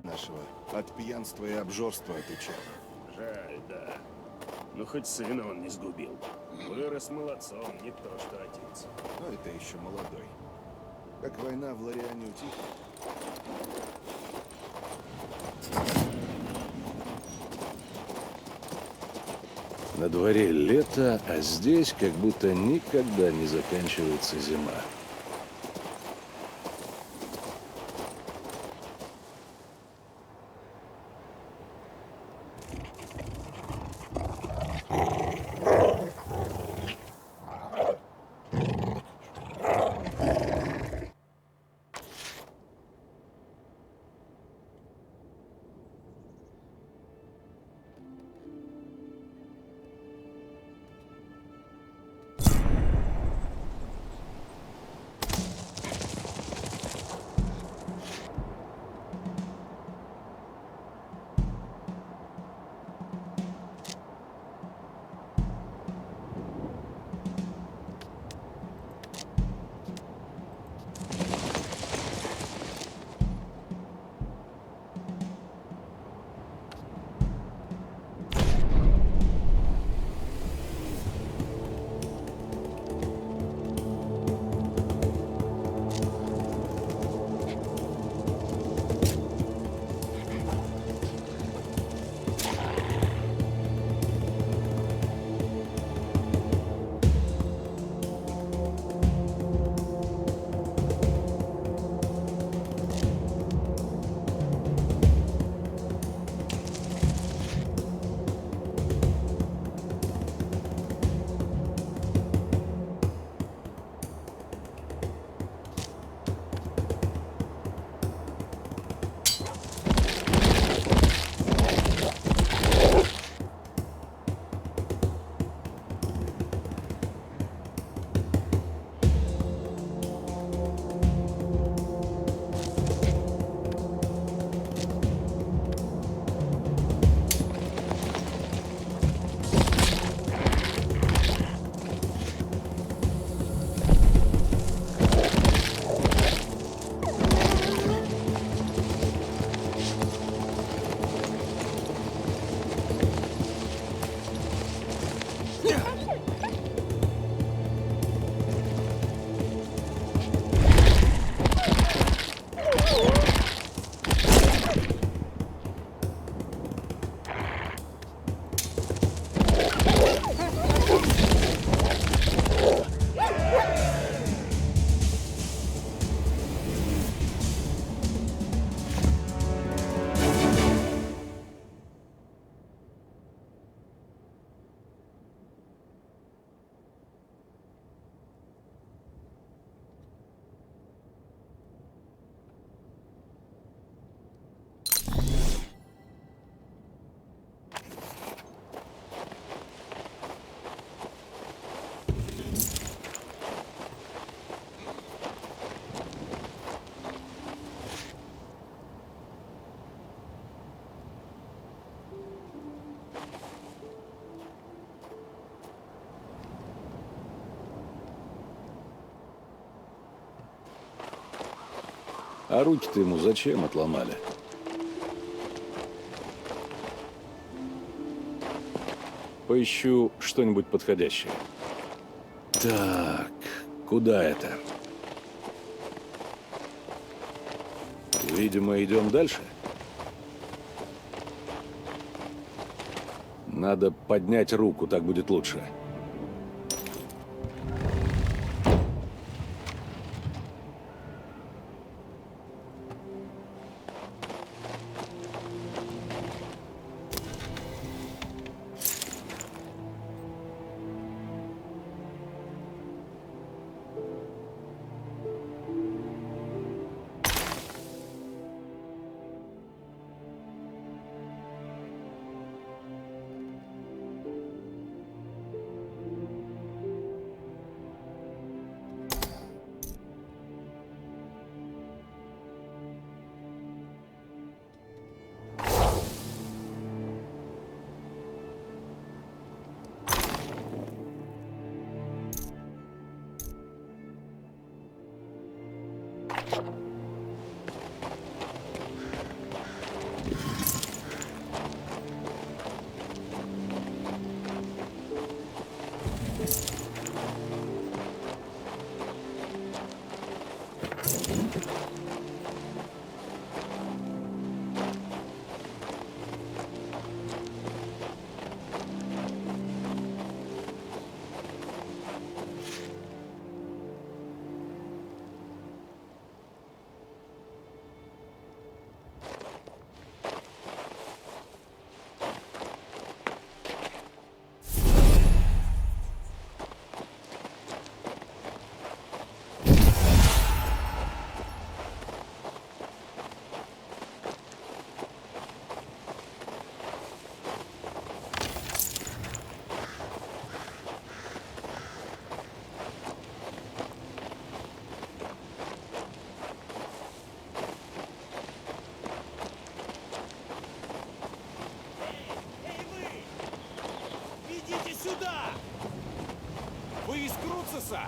Нашего от пьянства и обжорства отучал. Жаль, да. Ну, хоть сына он не сгубил. Вырос молодцом, не то что отец. Но это еще молодой. Как война в Лориане утихла, На дворе лето, а здесь как будто никогда не заканчивается зима. А руки-то ему зачем отломали? Поищу что-нибудь подходящее. Так, куда это? Видимо, идем дальше. Надо поднять руку, так будет лучше. Эй вы! Идите сюда! Вы из Круцеса?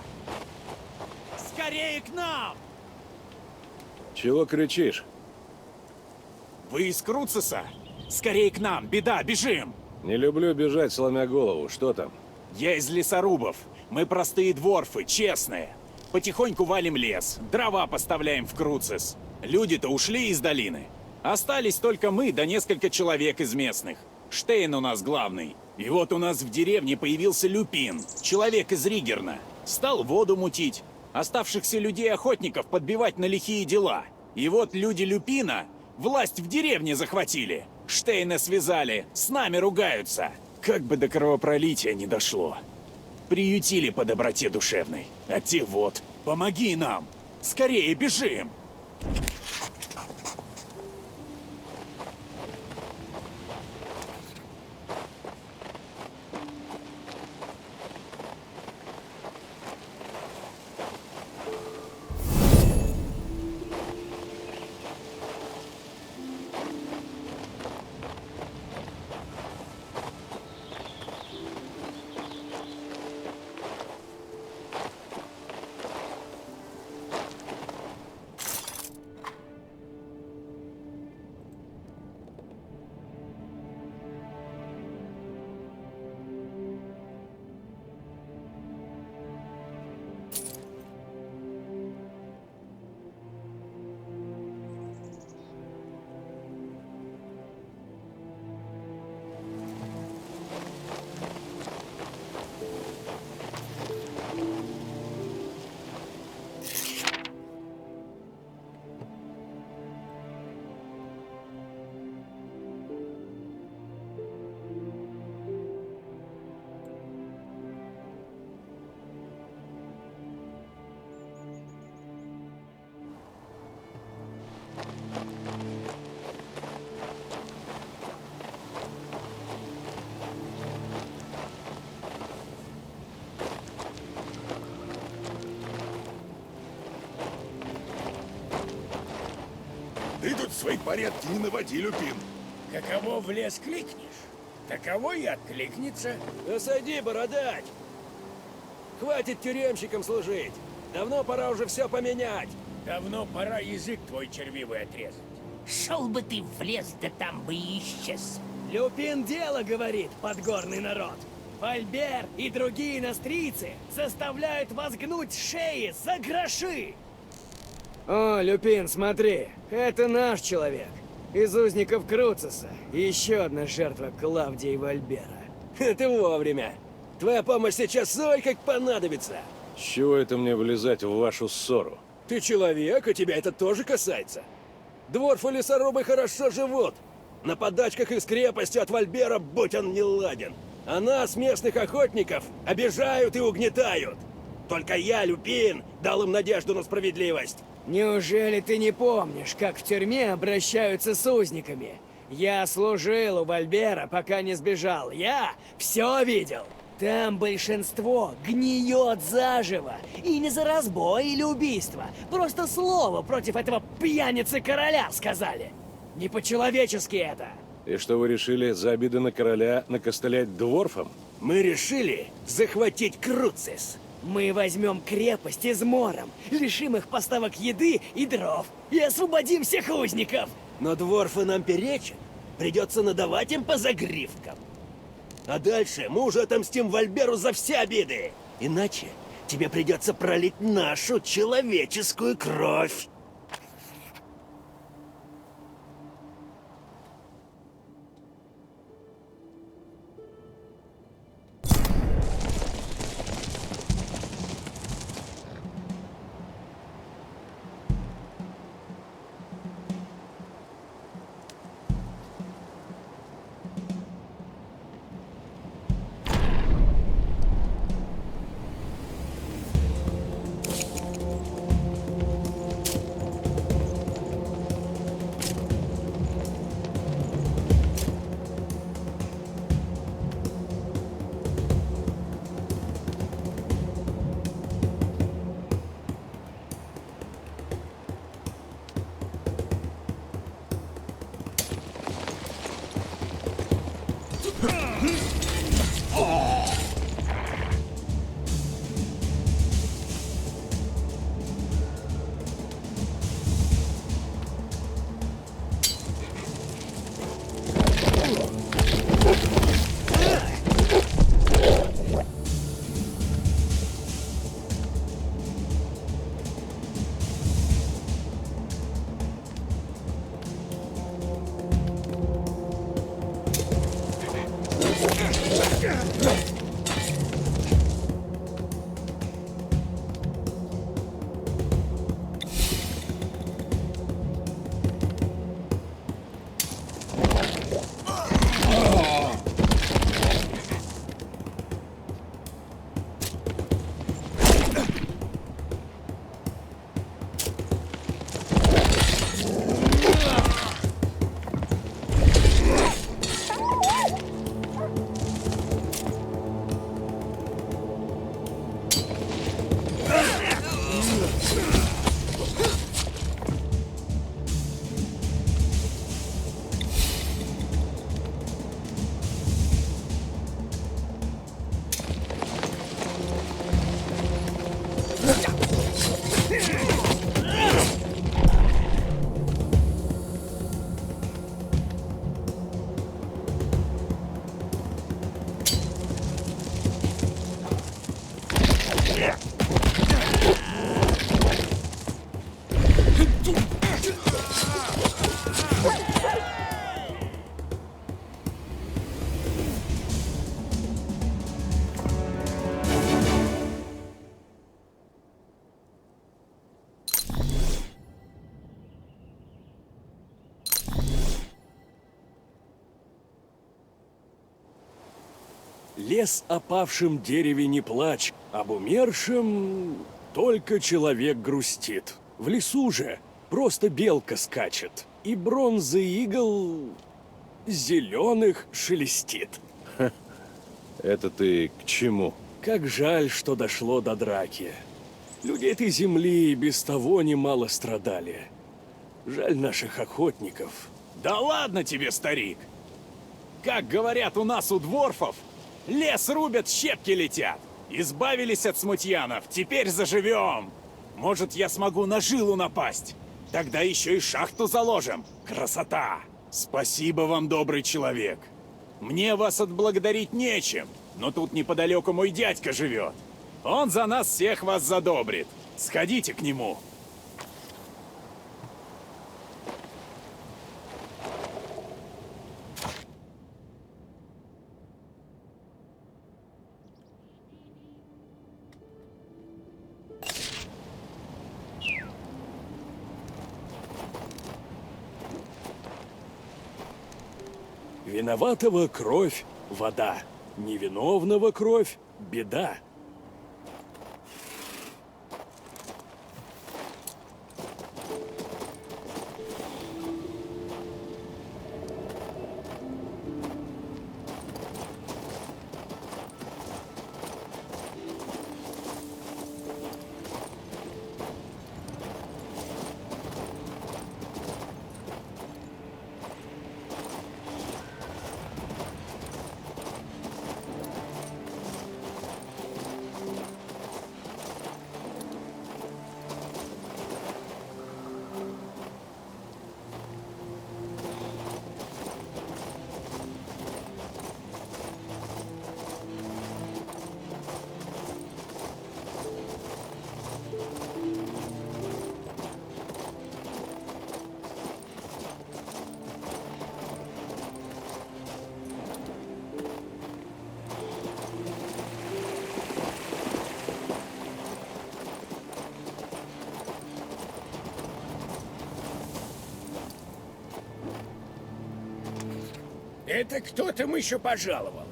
Скорее к нам! Чего кричишь? Вы из Круцеса? Скорее к нам! Беда! Бежим! Не люблю бежать, сломя голову. Что там? Я из лесорубов. Мы простые дворфы, честные. Потихоньку валим лес, дрова поставляем в Круцес. Люди-то ушли из долины. Остались только мы да несколько человек из местных. Штейн у нас главный. И вот у нас в деревне появился Люпин, человек из Ригерна. Стал воду мутить. Оставшихся людей-охотников подбивать на лихие дела. И вот люди Люпина власть в деревне захватили. Штейна связали, с нами ругаются. Как бы до кровопролития не дошло. Приютили по доброте душевной. А те вот, помоги нам! Скорее бежим! Ты тут свои порядки не наводи, Люпин. Каково в лес кликнешь, таково и откликнется. Да сойди, бородач! Хватит тюремщикам служить. Давно пора уже все поменять. Давно пора язык твой червивый отрезать. Шел бы ты в лес, да там бы и исчез. Люпин дело говорит, подгорный народ. Фальбер и другие инострийцы заставляют вас гнуть шеи за гроши. О, Люпин, смотри, это наш человек. Из узников Круцеса. Еще одна жертва Клавдии Вальбера. Ты вовремя. Твоя помощь сейчас ой как понадобится. С чего это мне влезать в вашу ссору? Ты человек, и тебя это тоже касается. Дворфы и лесорубы хорошо живут. На подачках из крепости от Вальбера, будь он не ладен. А нас, местных охотников, обижают и угнетают. Только я, Люпин, дал им надежду на справедливость. Неужели ты не помнишь, как в тюрьме обращаются с узниками? Я служил у Вальбера, пока не сбежал. Я все видел. Там большинство гниет заживо. И не за разбой или убийство. Просто слово против этого пьяницы-короля сказали. Не по-человечески это. И что вы решили за обиды на короля накостылять дворфам? Мы решили захватить Круцес. Мы возьмем крепость измором, лишим их поставок еды и дров и освободим всех узников. Но дворфы нам перечат. Придется надавать им по загривкам. А дальше мы уже отомстим Вальберу за все обиды. Иначе тебе придется пролить нашу человеческую кровь. Лес о павшем дереве не плачь, об умершем только человек грустит. В лесу же просто белка скачет, и бронзы игл зеленых шелестит. Это ты к чему? Как жаль, что дошло до драки. Люди этой земли и без того немало страдали. Жаль наших охотников. Да ладно тебе, старик! Как говорят у нас у дворфов, лес рубят, щепки летят. Избавились от смутьянов, теперь заживем. Может, я смогу на жилу напасть? Тогда еще и шахту заложим. Красота! Спасибо вам, добрый человек. Мне вас отблагодарить нечем, но тут неподалеку мой дядька живет. Он за нас всех вас задобрит. Сходите к нему. Виноватого кровь – вода, невиновного кровь – беда. Это кто там еще пожаловал?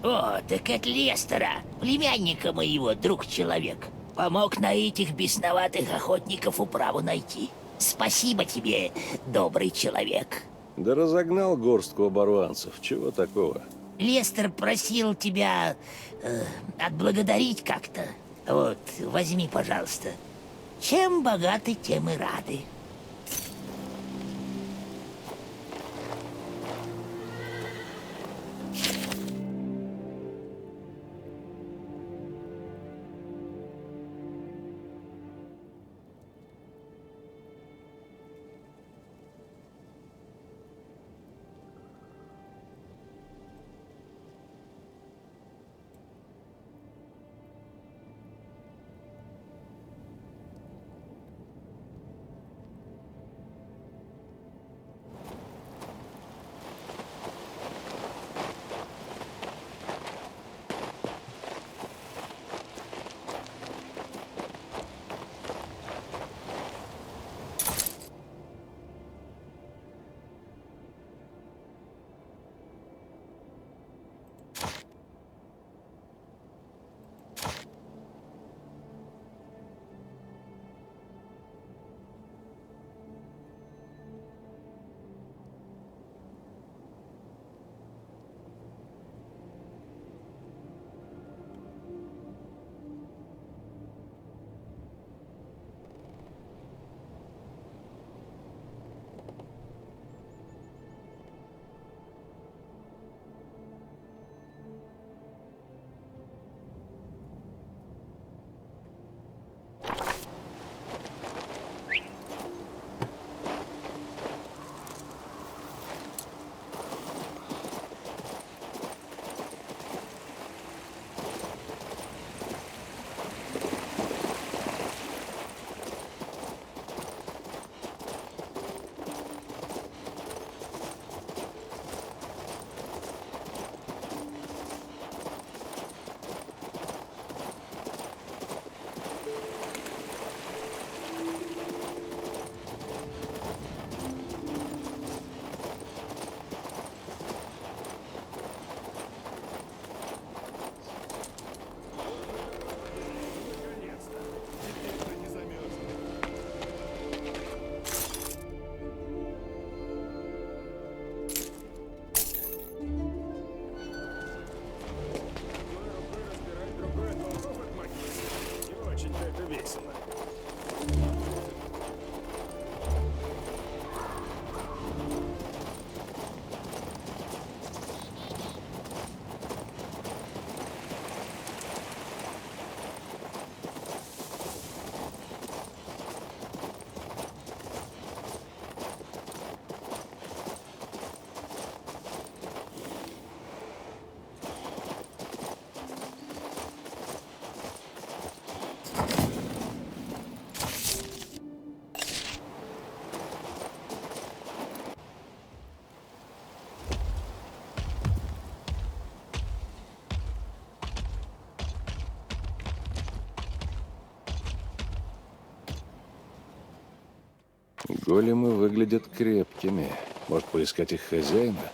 О, так от Лестера, племянника моего, друг-человек. Помог на этих бесноватых охотников управу найти. Спасибо тебе, добрый человек. Да разогнал горстку оборванцев. Чего такого? Лестер просил тебя отблагодарить как-то. Вот, возьми, пожалуйста. Чем богаты, тем и рады. Големы выглядят крепкими. Может, поискать их хозяина?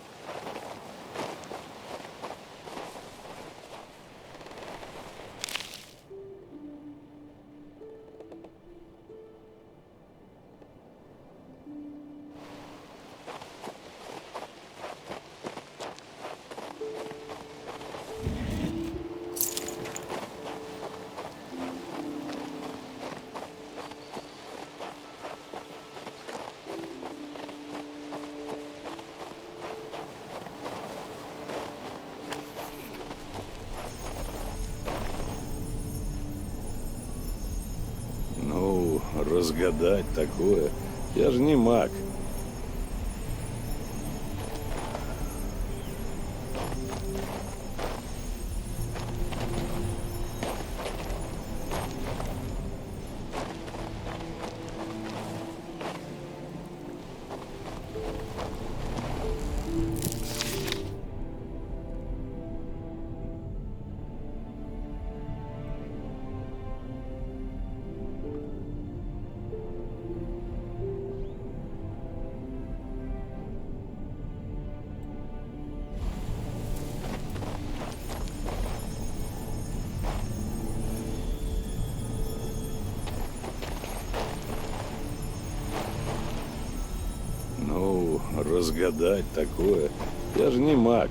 Ну, разгадать такое. Я же не маг. разгадать такое. Я же не маг.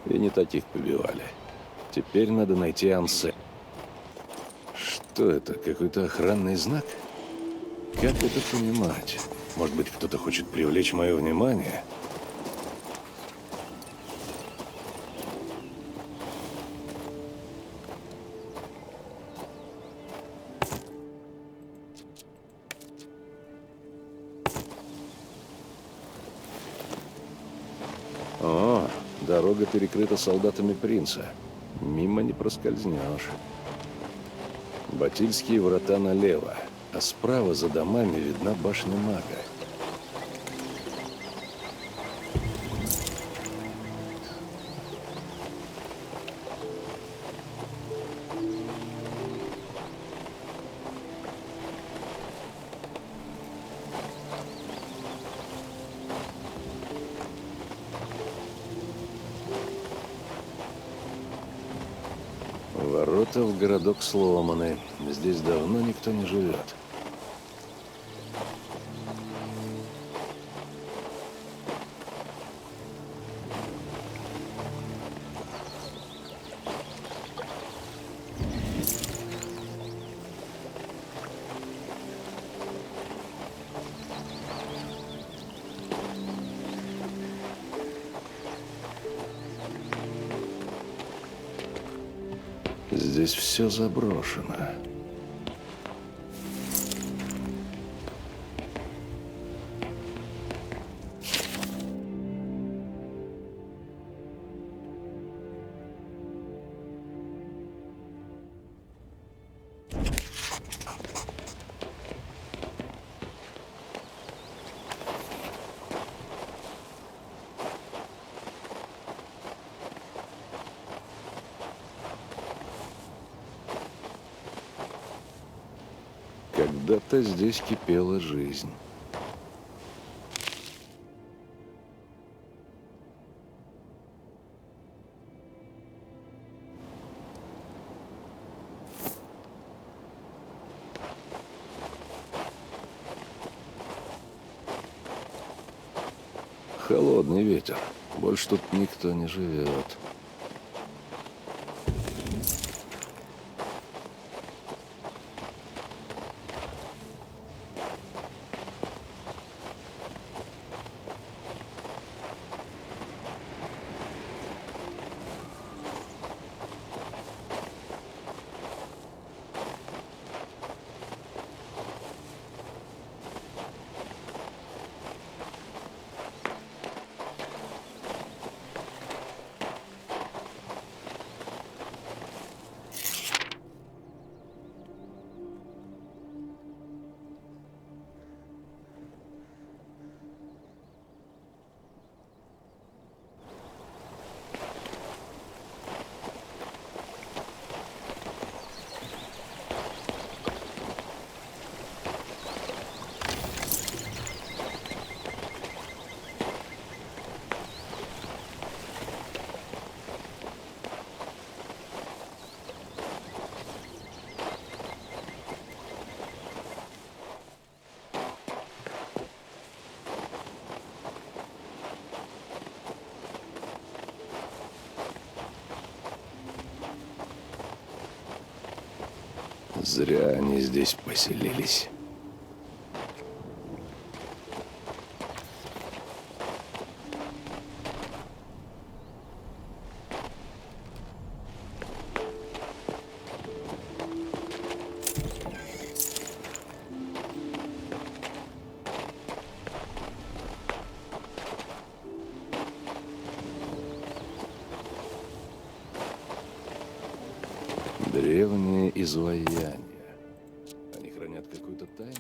И не таких побивали. Теперь надо найти Ансе. Что это? Какой-то охранный знак? Как это понимать? Может быть, кто-то хочет привлечь мое внимание? О, дорога перекрыта солдатами принца. Мимо не проскользнешь. Батильские врата налево, а справа за домами видна башня мага. Ворота в городок сломаны. Здесь давно никто не живет. Здесь все заброшено. Когда-то здесь кипела жизнь. Холодный ветер. Больше тут никто не живет. Зря они здесь поселились. Древние изваяния. Они хранят какую-то тайну?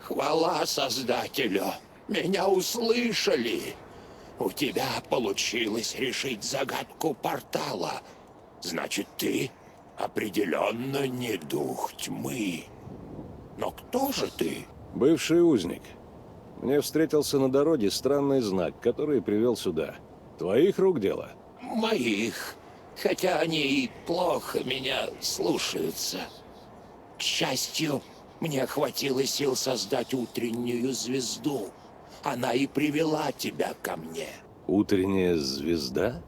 Хвала Создателю! Меня услышали! У тебя получилось решить загадку портала. Значит, ты определенно не дух тьмы. Но кто же ты? Бывший узник. Мне встретился на дороге странный знак, который привел сюда. Твоих рук дело? Моих. Хотя они и плохо меня слушаются. К счастью, мне хватило сил создать утреннюю звезду. Она и привела тебя ко мне. Утренняя звезда?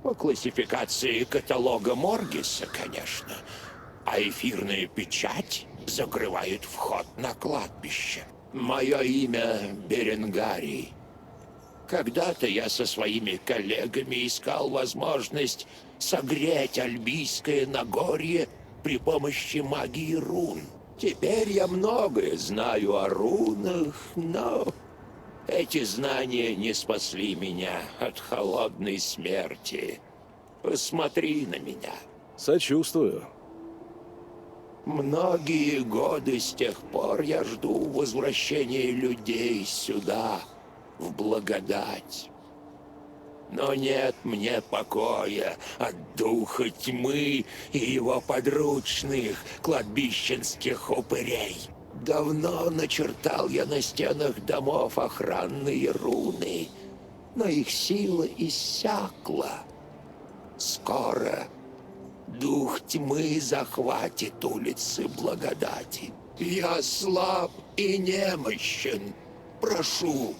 По классификации каталога Моргиса, конечно. А эфирная печать закрывает вход на кладбище. Мое имя Беренгарий. Когда-то я со своими коллегами искал возможность согреть Альбийское Нагорье при помощи магии рун. Теперь я многое знаю о рунах, но эти знания не спасли меня от холодной смерти. Посмотри на меня. Сочувствую. Многие годы с тех пор я жду возвращения людей сюда, в благодать. Но нет мне покоя от духа тьмы и его подручных кладбищенских упырей. Давно начертал я на стенах домов охранные руны, но их сила иссякла. Скоро дух тьмы захватит улицы благодати. Я слаб и немощен. Прошу,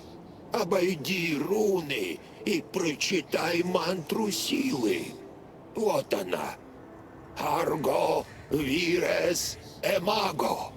обойди руны и прочитай мантру силы. Вот она. Арго вирес эмаго.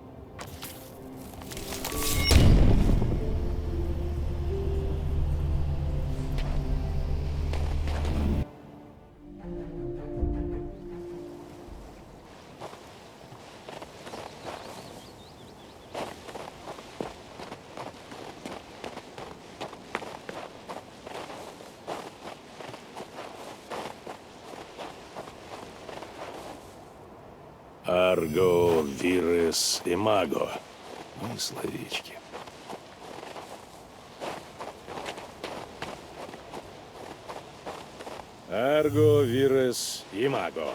Арго, вирес и маго. Ну и словечки. Арго, вирес и маго.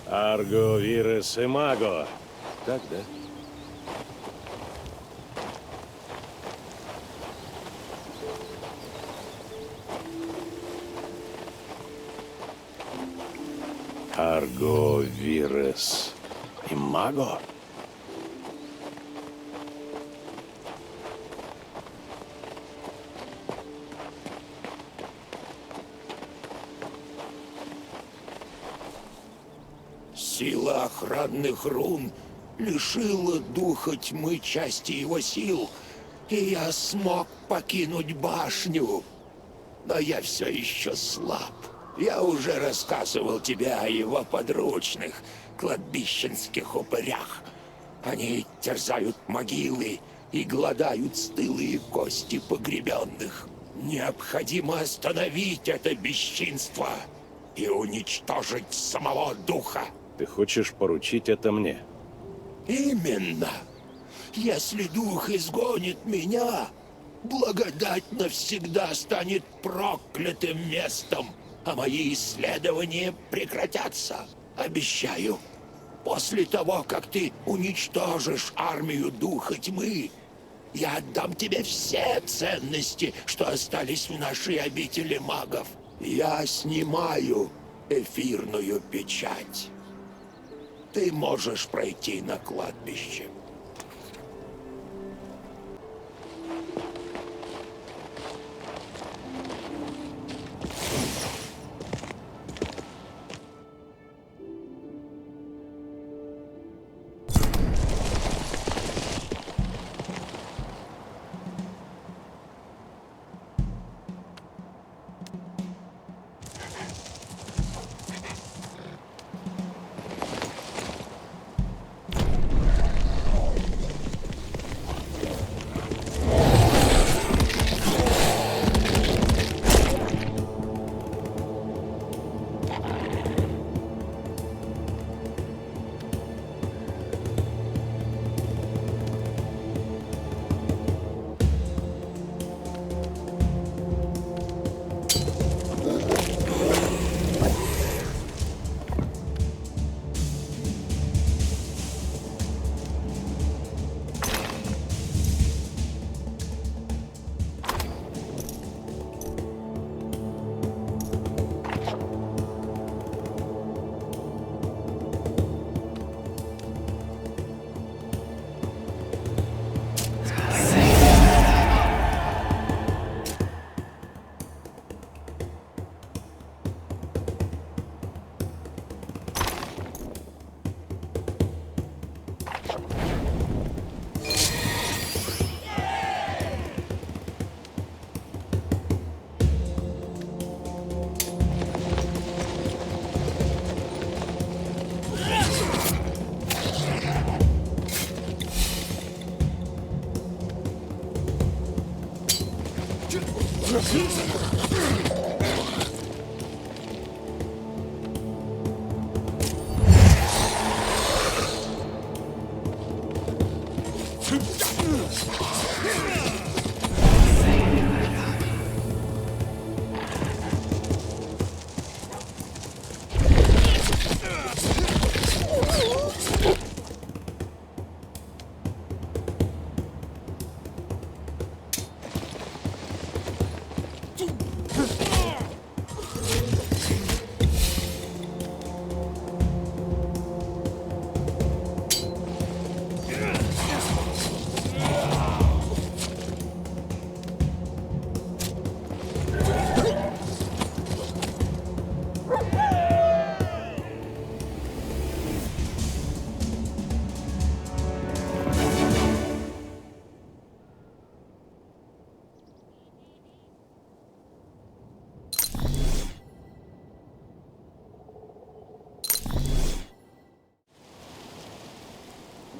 Арго, вирес и маго. Так, да? Арго, вирес и маго? Сила охранных рун лишила духа тьмы части его сил, и я смог покинуть башню. Но я все еще слаб. Я уже рассказывал тебе о его подручных, кладбищенских упырях. Они терзают могилы и гладают стылые кости погребенных. Необходимо остановить это бесчинство и уничтожить самого духа. Ты хочешь поручить это мне? Именно. Если дух изгонит меня, благодать навсегда станет проклятым местом, а мои исследования прекратятся. Обещаю, после того, как ты уничтожишь армию духа тьмы, я отдам тебе все ценности, что остались в нашей обители магов. Я снимаю эфирную печать. Ты можешь пройти на кладбище.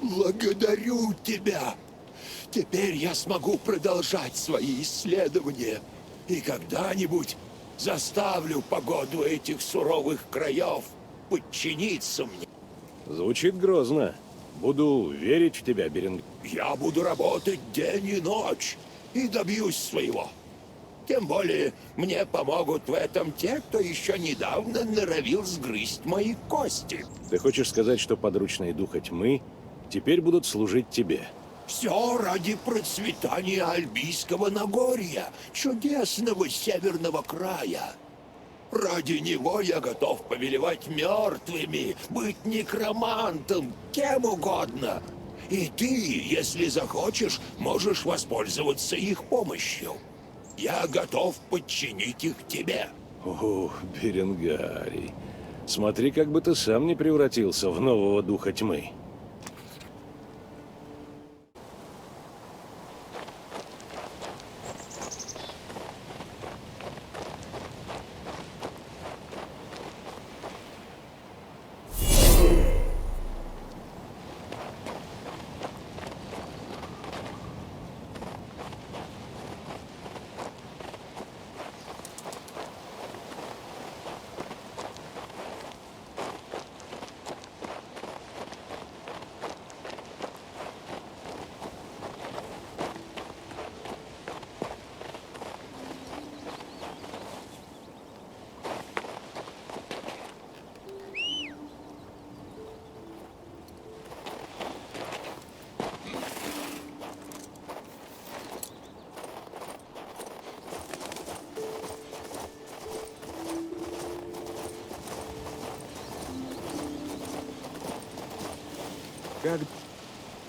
Благодарю тебя. Теперь я смогу продолжать свои исследования. И когда-нибудь заставлю погоду этих суровых краев подчиниться мне. Звучит грозно. Буду верить в тебя, Беринг. Я буду работать день и ночь и добьюсь своего. Тем более мне помогут в этом те, кто еще недавно норовил сгрызть мои кости. Ты хочешь сказать, что подручные духа тьмы теперь будут служить тебе? Все ради процветания Альбийского Нагорья, чудесного северного края. Ради него я готов повелевать мертвыми, быть некромантом, кем угодно. И ты, если захочешь, можешь воспользоваться их помощью. Я готов подчинить их тебе. О, Беренгарий, смотри, как бы ты сам не превратился в нового духа тьмы.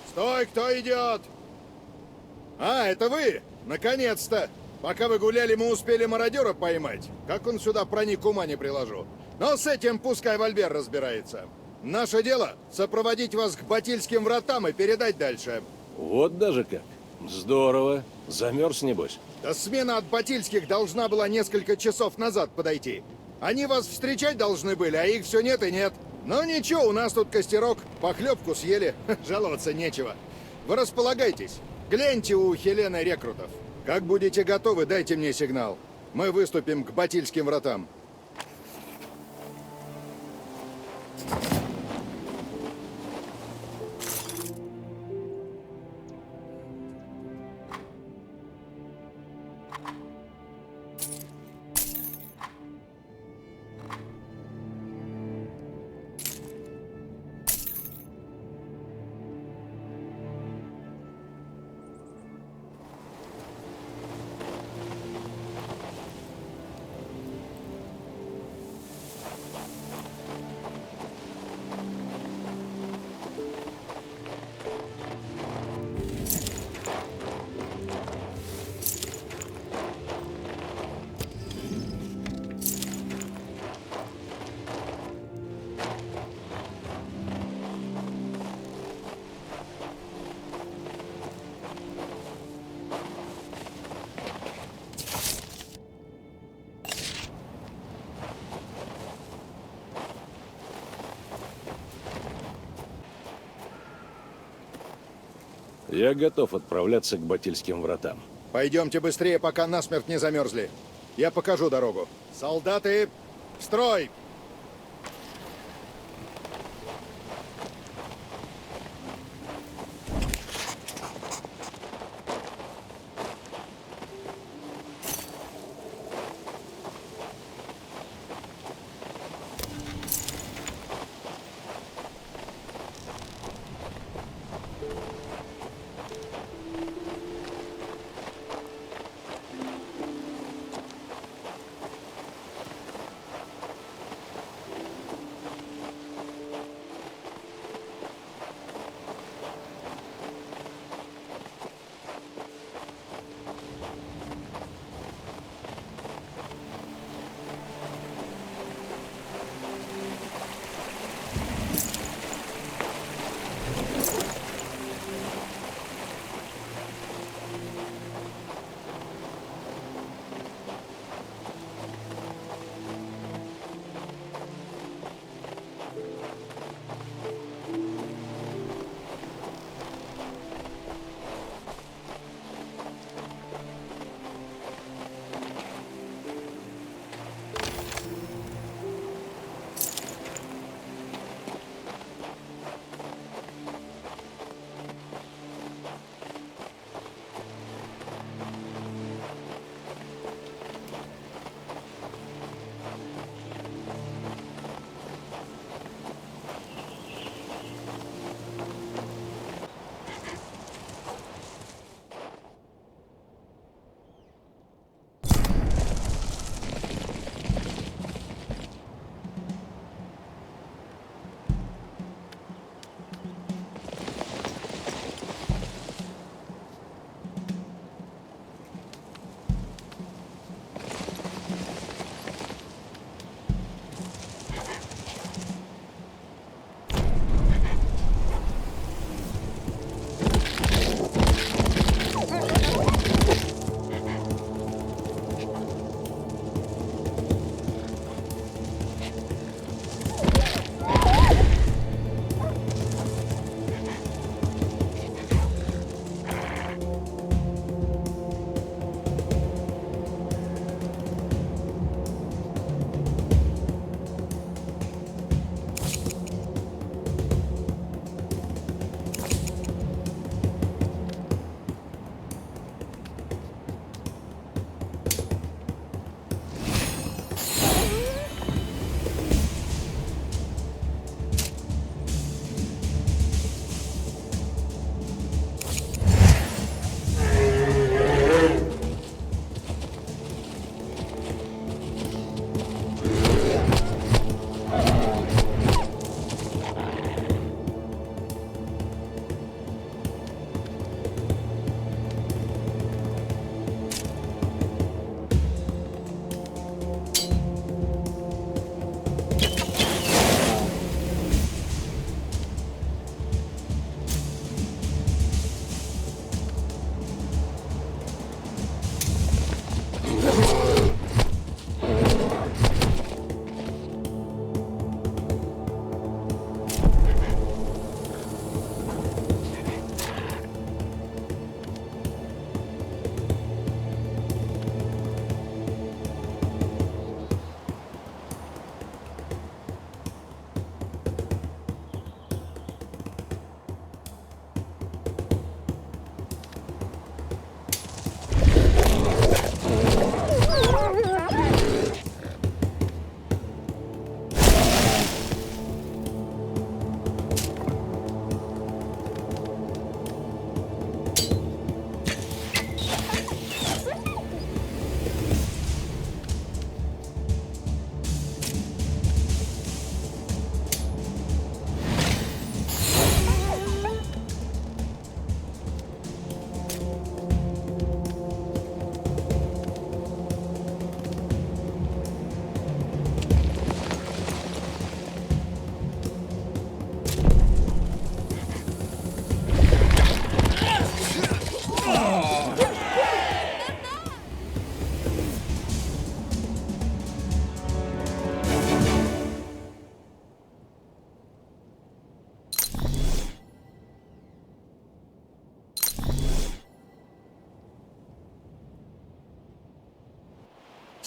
Стой, кто идет? А, это вы? Наконец-то! Пока вы гуляли, мы успели мародера поймать. Как он сюда проник, ума не приложу. Но с этим пускай Вальбер разбирается. Наше дело — сопроводить вас к Батильским вратам и передать дальше. Вот даже как. Здорово. Замерз, небось? Да смена от Батильских должна была несколько часов назад подойти. Они вас встречать должны были, а их все нет и нет. Но ничего, у нас тут костерок, похлебку съели, жаловаться нечего. Вы располагайтесь, гляньте у Хелены рекрутов. Как будете готовы, дайте мне сигнал. Мы выступим к Батильским вратам. Я готов отправляться к Батильским вратам. Пойдемте быстрее, пока насмерть не замерзли. Я покажу дорогу. Солдаты, в строй!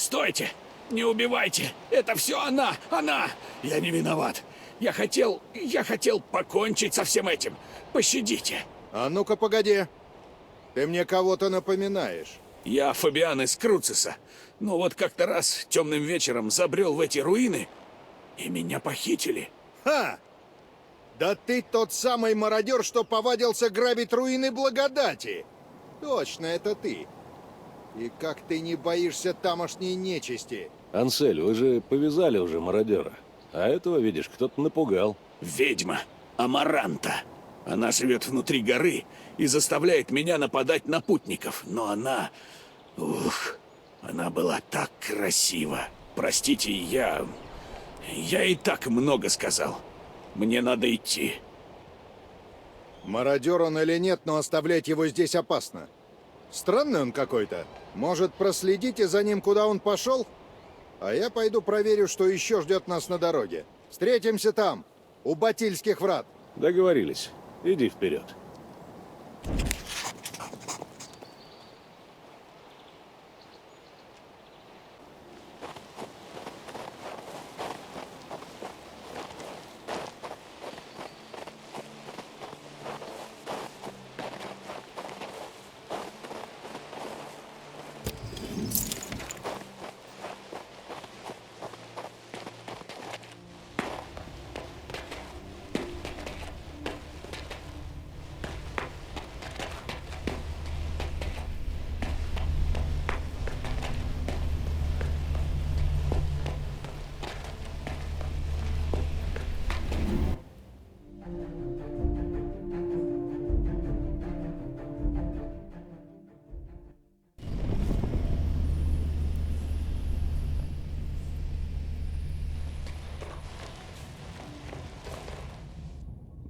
Стойте! Не убивайте! Это все она! Она! Я не виноват! Я хотел покончить со всем этим! Пощадите! А ну-ка, погоди. Ты мне кого-то напоминаешь. Я Фабиан из Круциса. Но вот как-то раз темным вечером забрел в эти руины, и меня похитили. Ха! Да ты тот самый мародер, что повадился грабить руины Благодати. Точно, это ты. И как ты не боишься тамошней нечисти? Ансель, вы же повязали уже мародера. А этого, видишь, кто-то напугал. Ведьма Амаранта. Она живет внутри горы и заставляет меня нападать на путников. Но она... она была так красива. Простите, я и так много сказал. Мне надо идти. Мародер он или нет, но оставлять его здесь опасно. Странный он какой-то. Может, проследите за ним, куда он пошел? А я пойду проверю, что еще ждет нас на дороге. Встретимся там, у Батильских врат. Договорились. Иди вперед.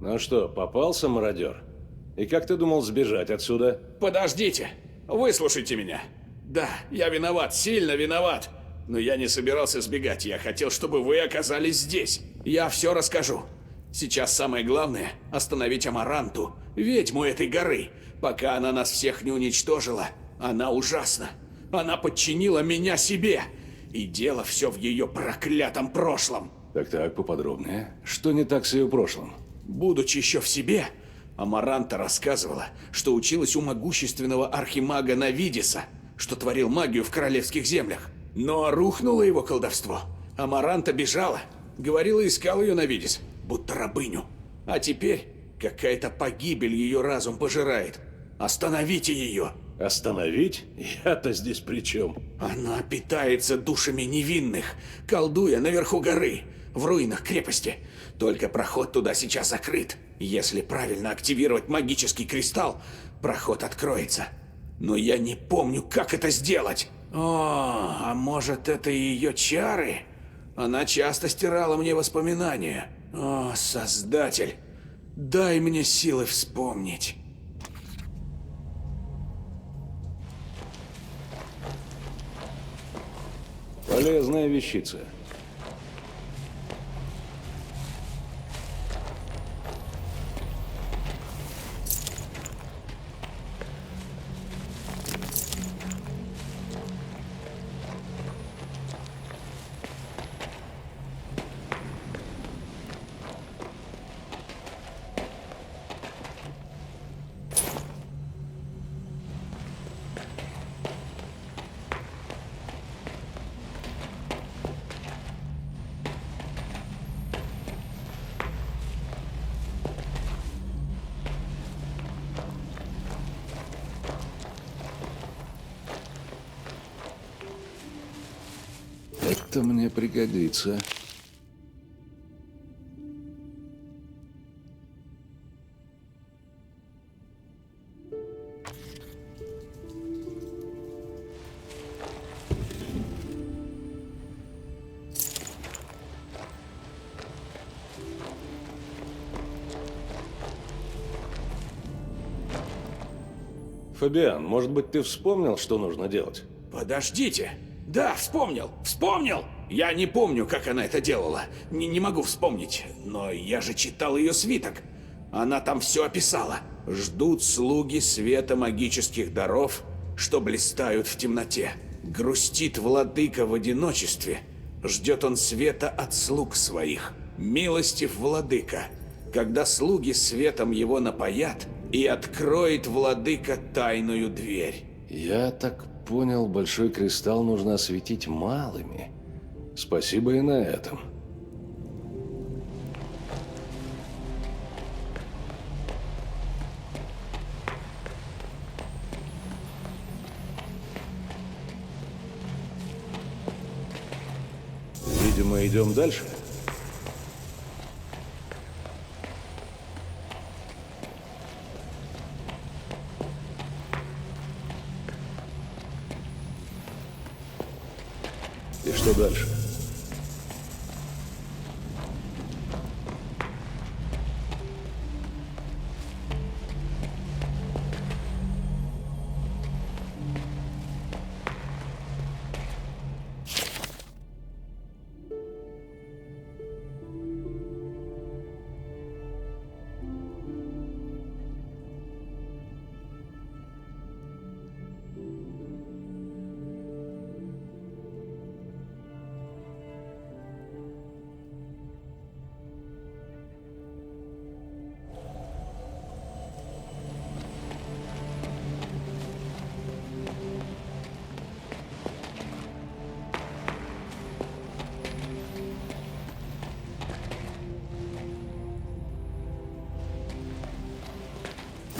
Ну что, попался мародер? И как ты думал сбежать отсюда? Подождите! Выслушайте меня. Да, я виноват, сильно виноват. Но я не собирался сбегать, я хотел, чтобы вы оказались здесь. Я все расскажу. Сейчас самое главное – остановить Амаранту, ведьму этой горы, пока она нас всех не уничтожила. Она ужасна. Она подчинила меня себе. И дело все в ее проклятом прошлом. Так, поподробнее. Что не так с ее прошлым? Будучи еще в себе, Амаранта рассказывала, что училась у могущественного архимага Навидиса, что творил магию в королевских землях. Но рухнуло его колдовство. Амаранта бежала. Говорила, искал ее Навидис, будто рабыню. А теперь какая-то погибель ее разум пожирает. Остановите ее! Остановить? Я-то здесь при чем? Она питается душами невинных, колдуя наверху горы, в руинах крепости. Только проход туда сейчас закрыт. Если правильно активировать магический кристалл, проход откроется. Но я не помню, как это сделать. О, а может, это ее чары? Она часто стирала мне воспоминания. О, Создатель, дай мне силы вспомнить. Полезная вещица. Это мне пригодится. Фабиан, может быть, ты вспомнил, что нужно делать? Подождите. Да, вспомнил! Вспомнил! Я не помню, как она это делала. Не могу вспомнить. Но я же читал ее свиток. Она там все описала. Ждут слуги света магических даров, что блистают в темноте. Грустит владыка в одиночестве, ждет он света от слуг своих. Милостив владыка, когда слуги светом его напоят, и откроет владыка тайную дверь. Я так понял, большой кристалл нужно осветить малыми. Спасибо и на этом. Видимо, идем дальше. И что дальше?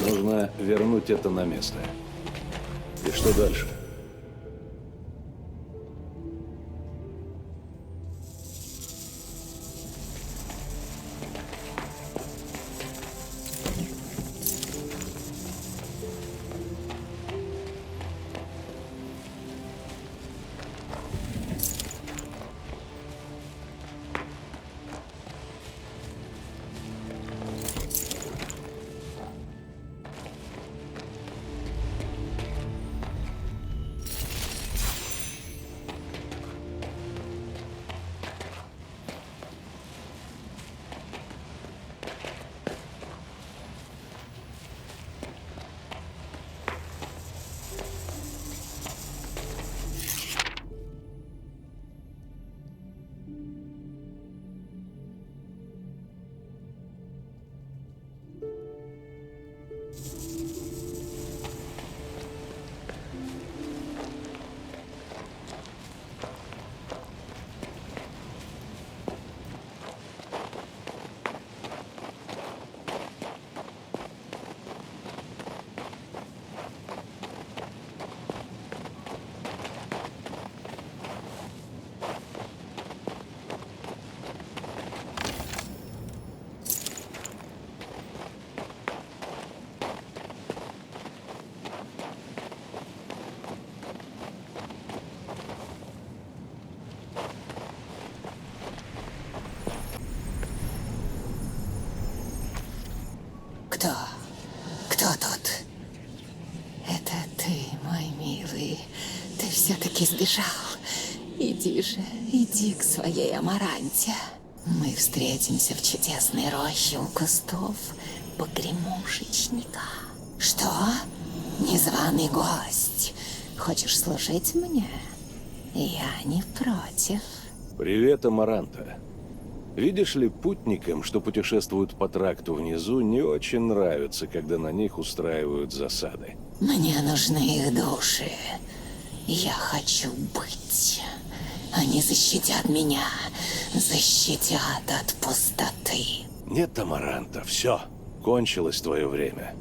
Нужно вернуть это на место. И что дальше? Кто тут? Это ты, мой милый. Ты все-таки сбежал. Иди же, иди к своей Амаранте. Мы встретимся в чудесной роще у кустов погремушечника. Что? Незваный гость. Хочешь служить мне? Я не против. Привет, Амаранта. Видишь ли, путникам, что путешествуют по тракту внизу, не очень нравится, когда на них устраивают засады. Мне нужны их души. Я хочу быть. Они защитят меня. Защитят от пустоты. Нет, Амаранта, все. Кончилось твое время.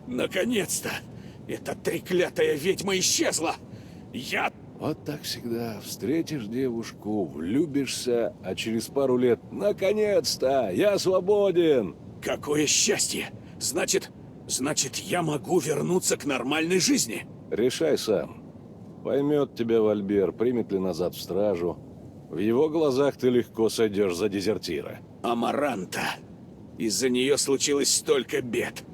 Наконец-то! Эта треклятая ведьма исчезла! Я... Вот так всегда. Встретишь девушку, влюбишься, а через пару лет «Наконец-то! Я свободен!» Какое счастье! Значит, я могу вернуться к нормальной жизни. Решай сам. Поймет тебя Вальбер, примет ли назад в стражу. В его глазах ты легко сойдешь за дезертира. Амаранта. Из-за нее случилось столько бед.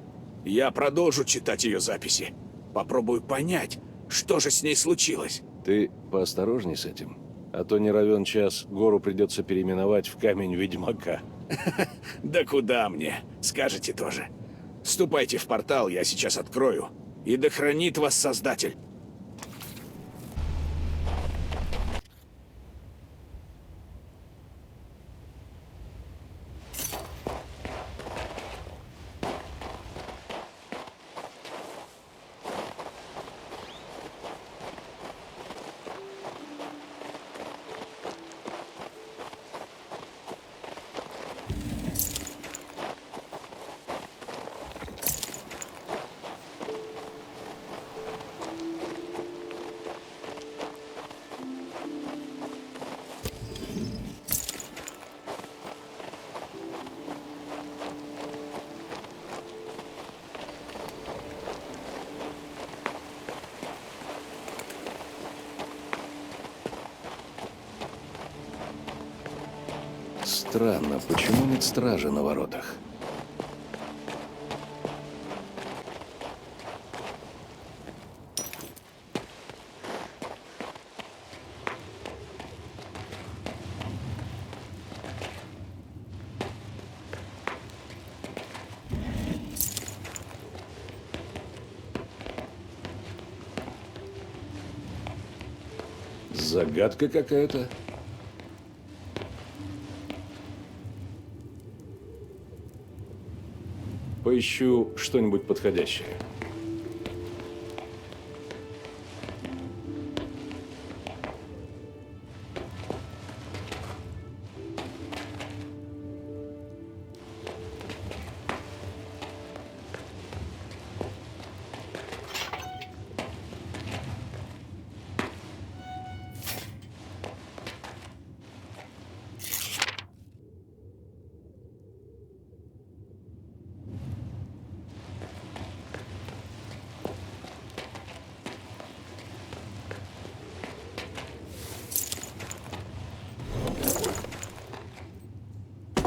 Я продолжу читать ее записи. Попробую понять, что же с ней случилось. Ты поосторожней с этим, а то не равен час гору придется переименовать в камень ведьмака. Да куда мне? Скажете тоже. Ступайте в портал, я сейчас открою. И да хранит вас Создатель. Странно, почему нет стражи на воротах? Загадка какая-то. Поищу что-нибудь подходящее.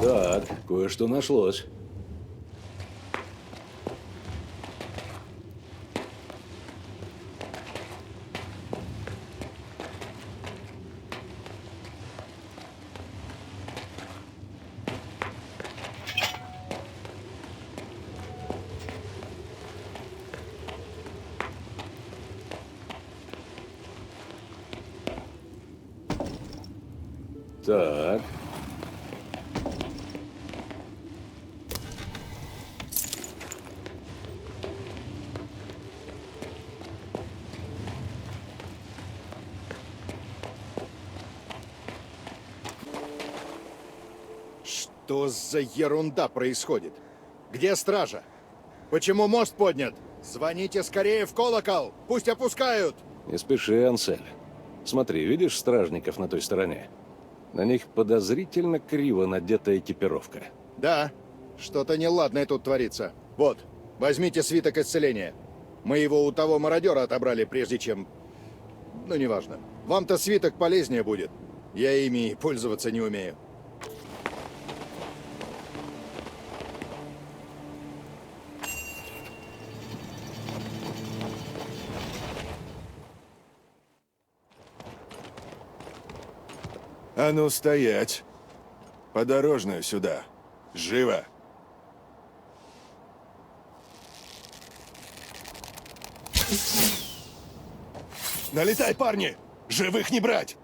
Так, кое-что нашлось. Так. Что за ерунда происходит? Где стража? Почему мост поднят? Звоните скорее в колокол! Пусть опускают! Не спеши, Ансель. Смотри, видишь стражников на той стороне? На них подозрительно криво надета экипировка. Да, что-то неладное тут творится. Вот, возьмите свиток исцеления. Мы его у того мародера отобрали, прежде чем... Ну, неважно. Вам-то свиток полезнее будет. Я ими пользоваться не умею. А ну стоять! Подорожную сюда! Живо! Налетай, парни! Живых не брать!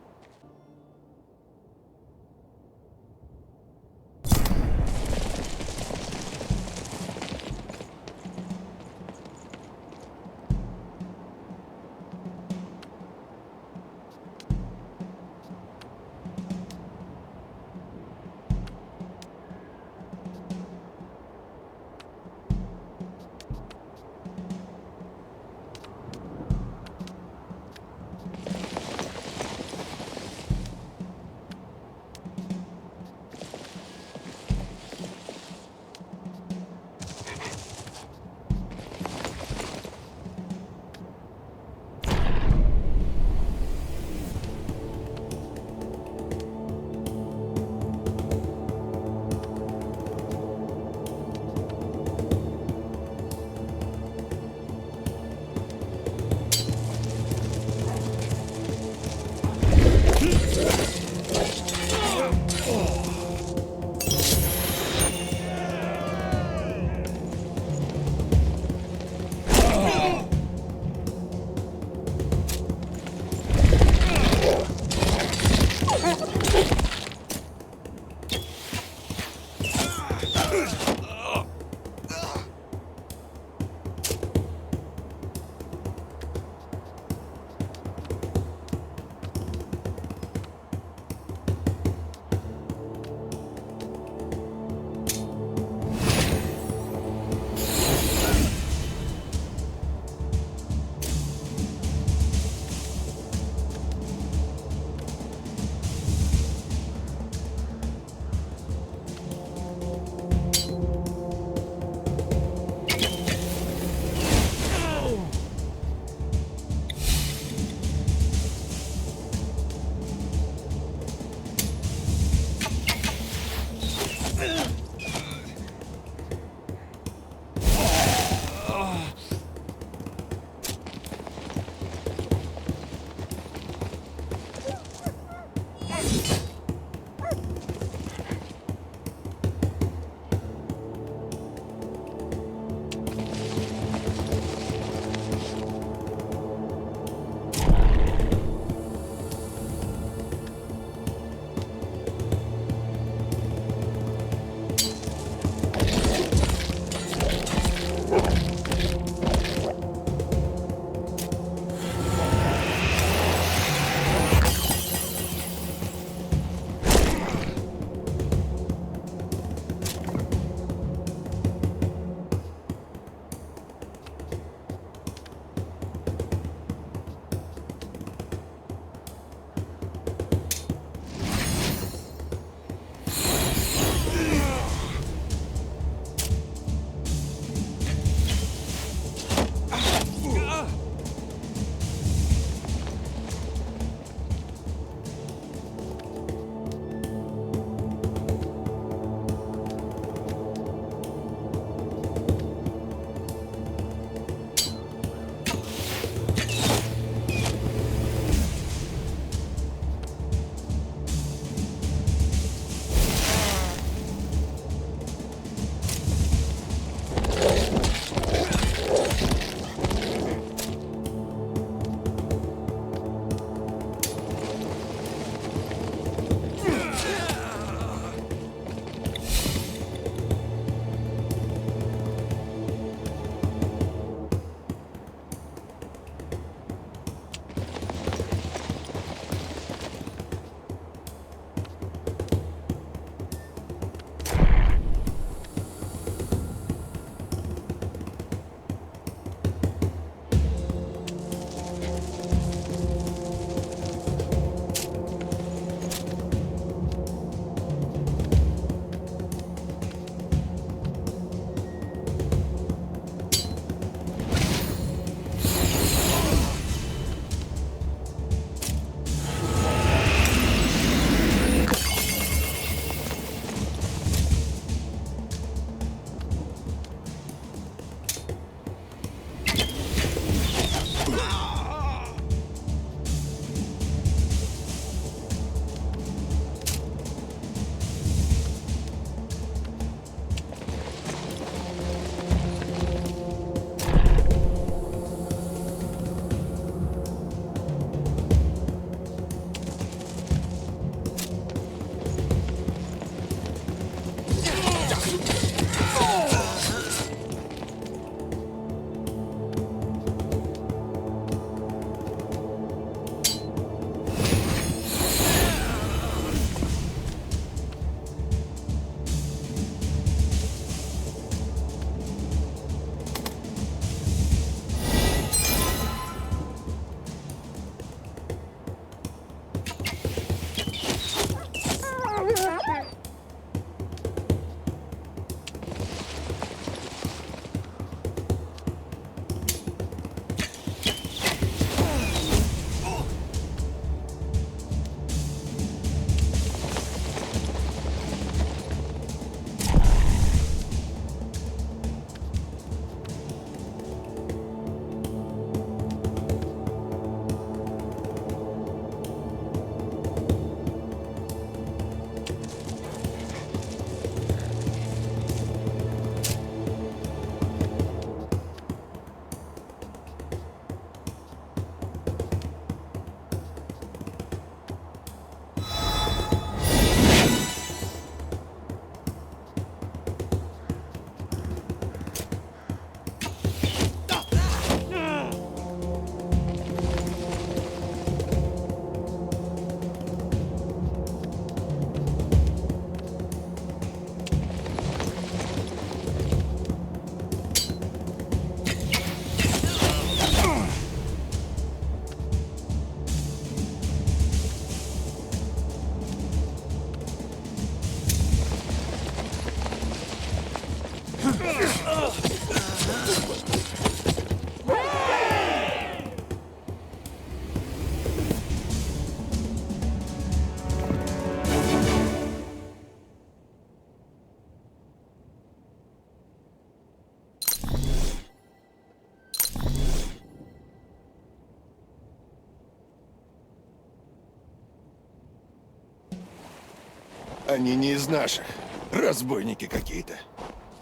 Они не из наших. Разбойники какие-то.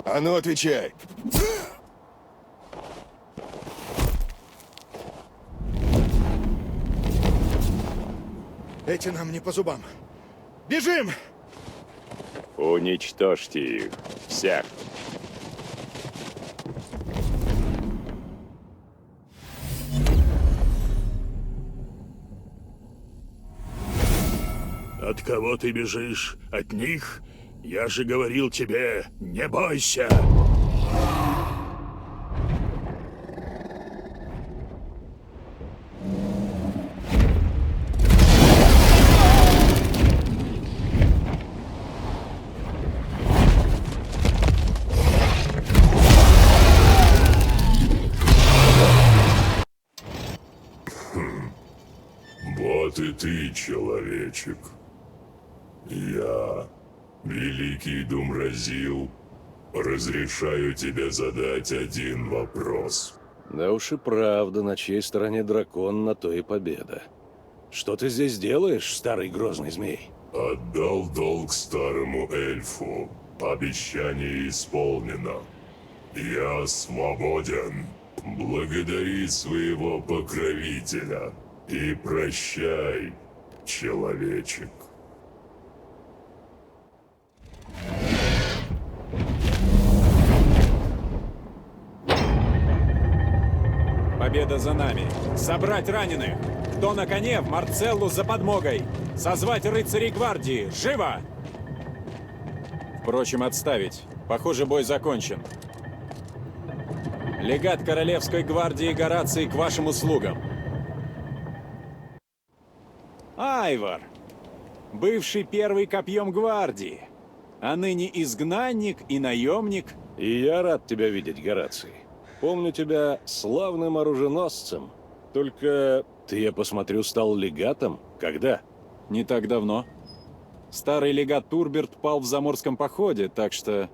А ну, отвечай. Эти нам не по зубам. Бежим! Уничтожьте их. Всех. От кого ты бежишь? От них? Я же говорил тебе, не бойся! Вот и ты, человечек. Я, великий Думразил, разрешаю тебе задать один вопрос. Да уж и правда, на чьей стороне дракон, на то и победа. Что ты здесь делаешь, старый грозный змей? Отдал долг старому эльфу. Обещание исполнено. Я свободен. Благодари своего покровителя. И прощай, человечек. Победа за нами. Собрать раненых. Кто на коне, в Марцеллу за подмогой. Созвать рыцарей гвардии. Живо! Впрочем, отставить. Похоже, бой закончен. Легат Королевской гвардии Гораций к вашим услугам. Айвар, бывший первый копьем гвардии, а ныне изгнанник и наемник. И я рад тебя видеть, Гораций. Помню тебя славным оруженосцем. Только ты, я посмотрю, стал легатом? Когда? Не так давно. Старый легат Турберт пал в заморском походе, так что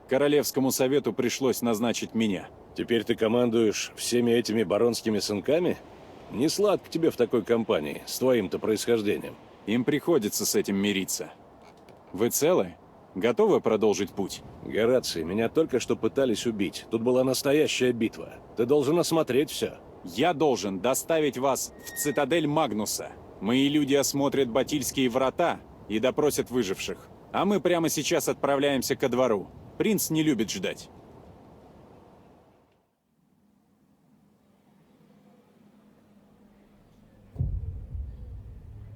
Королевскому совету пришлось назначить меня. Теперь ты командуешь всеми этими баронскими сынками? Не сладко тебе в такой компании, с твоим-то происхождением. Им приходится с этим мириться. Вы целы? Готовы продолжить путь? Гораций, меня только что пытались убить. Тут была настоящая битва. Ты должен осмотреть все. Я должен доставить вас в цитадель Магнуса. Мои люди осмотрят Батильские врата и допросят выживших. А мы прямо сейчас отправляемся ко двору. Принц не любит ждать.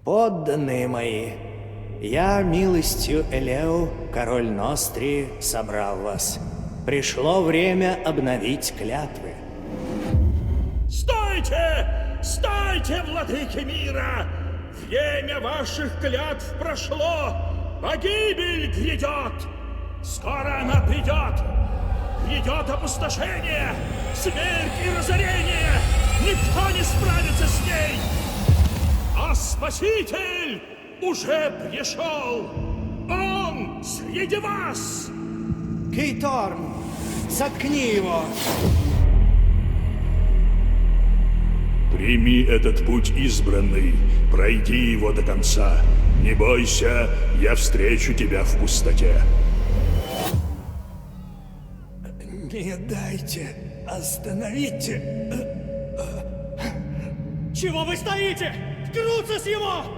Подданные мои, я милостью Элеу, король Нострии, собрал вас. Пришло время обновить клятвы. Стойте! Стойте, владыки мира! Время ваших клятв прошло! Погибель грядет! Скоро она придет! Грядет опустошение, смерть и разорение! Никто не справится с ней! А Спаситель уже пришел! Он среди вас! Кейторн, заткни его! Прими этот путь избранный, пройди его до конца. Не бойся, я встречу тебя в пустоте. Не дайте, остановите. Чего вы стоите? Круцис его!